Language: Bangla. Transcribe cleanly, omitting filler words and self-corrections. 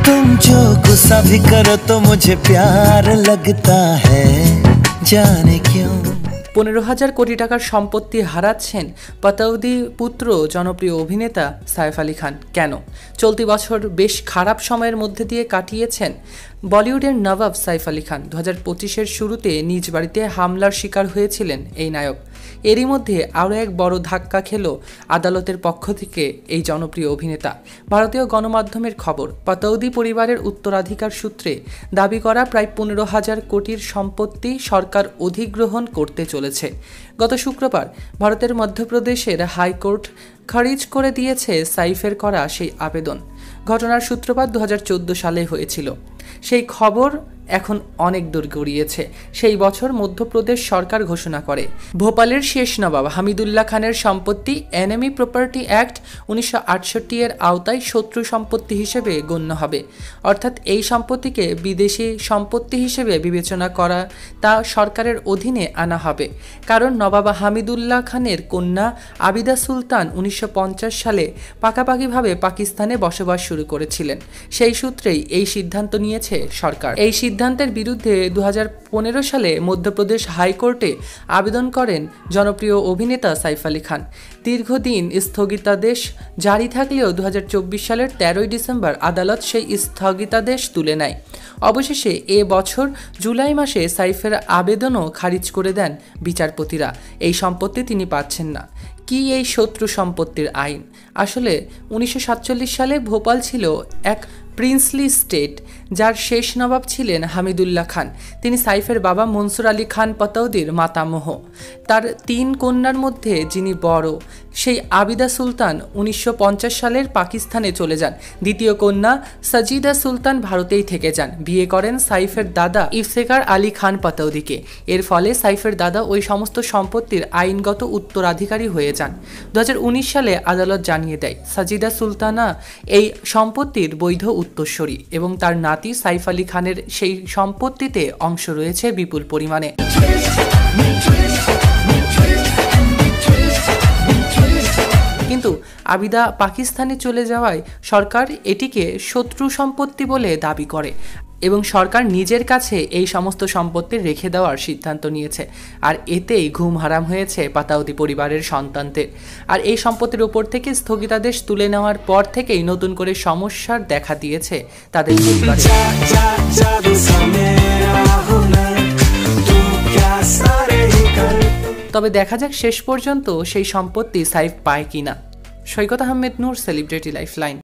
तुम जो गुस्सा भी करो तो मुझे प्यार लगता है जाने क्यों। 15,000 কোটি টাকার সম্পত্তি হারাচ্ছেন পাতাউদি পুত্র জনপ্রিয় অভিনেতা সাইফ আলী খান। কেন? চলতি বছর বেশ খারাপ সময়ের মধ্যে দিয়ে কাটিয়েছেন বলিউডের নবাব সাইফ আলী খান। 2025-এর শুরুতে নিজ বাড়িতে হামলার শিকার হয়েছিলেন এই নায়ক। এরই মধ্যে আরও এক বড় ধাক্কা খেল আদালতের পক্ষ থেকে এই জনপ্রিয় অভিনেতা। ভারতীয় গণমাধ্যমের খবর, পাতাউদি পরিবারের উত্তরাধিকার সূত্রে দাবি করা প্রায় 15,000 কোটির সম্পত্তি সরকার অধিগ্রহণ করতে চলেছে। গত শুক্রবার ভারতের মধ্যপ্রদেশের হাইকোর্ট খারিজ করে দিয়েছে সাইফের করা সেই আবেদন। ঘটনার সূত্রপাত 2014 সালে হয়েছিল। সেই খবর এখন অনেক দূর গড়িয়েছে। সেই বছর মধ্যপ্রদেশ সরকার ঘোষণা করে ভোপালের শেষ নবাব হামিদুল্লাহ খানের সম্পত্তি এনিমি প্রপার্টি অ্যাক্ট 1968 এর আওতায় শত্রু সম্পত্তি হিসেবে গণ্য হবে। অর্থাৎ এই সম্পত্তিকে বিদেশি সম্পত্তি হিসেবে বিবেচনা করা তা সরকারের অধীনে আনা হবে। কারণ নবাব হামিদুল্লাহ খানের কন্যা আবিদা সুলতান 1950 সালে পাকাপাকিভাবে পাকিস্তানে বসবাস শুরু করেছিলেন। সেই সূত্রেই এই সিদ্ধান্ত নিয়েছে সরকার। এই সিদ্ধান্তের বিরুদ্ধে 2015 সালে মধ্যপ্রদেশ হাইকোর্টে আবেদন করেন জনপ্রিয় অভিনেতা সাইফ আলী খান। দীর্ঘদিন স্থগিতাদেশ জারি থাকলেও 2024 সালের 13 ডিসেম্বর আদালত সেই স্থগিতাদেশ তুলে নেয়। অবশেষে এ বছর জুলাই মাসে সাইফের আবেদনও খারিজ করে দেন বিচারপতিরা। এই সম্পত্তি তিনি পাচ্ছেন না। কি এই শত্রু সম্পত্তির আইন? আসলে 1947 সালে ভোপাল ছিল এক প্রিন্সলি স্টেট, যার শেষ নবাব ছিলেন হামিদুল্লাহ খান। তিনি সাইফের বাবা মনসুর আলী খান পাতাউদির মাতামহ। তার 3 কন্যার মধ্যে যিনি বড়, সেই আবিদা সুলতান 1950 সালের পাকিস্তানে চলে যান। দ্বিতীয় কন্যা সাজিদা সুলতান ভারতেই থেকে যান। বিয়ে করেন সাইফের দাদা ইফতেখার আলী খান পাতাউদিকে। এর ফলে সাইফের দাদা ওই সমস্ত সম্পত্তির আইনগত উত্তরাধিকারী হয়ে যান। 2019 সালে আদালত জানিয়ে দেয় সাজিদা সুলতানা এই সম্পত্তির বৈধ উত্তরসূরি এবং তার নাতি সাইফ আলী খানের সেই সম্পত্তিতে অংশ রয়েছে বিপুল পরিমাণে। কিন্তু আবিদা পাকিস্তানে চলে যাওয়ায় সরকার এটিকে শত্রু সম্পত্তি বলে দাবি করে এবং সরকার নিজের কাছে এই সমস্ত সম্পত্তি রেখে দেওয়ার সিদ্ধান্ত নিয়েছে। আর এতেই ঘুম হারাম হয়েছে পাতাউদি পরিবারের সন্তানদের। আর এই সম্পত্তির উপর থেকে স্থগিতাদেশ তুলে নেওয়ার পর থেকেই নতুন করে সমস্যার দেখা দিয়েছে তাদের পরিবারে। তবে দেখা যাক শেষ পর্যন্ত সেই সম্পত্তি সাইফ পায় কিনা। সৈকত আহমেদ নূর, সেলিব্রিটি লাইফলাইন।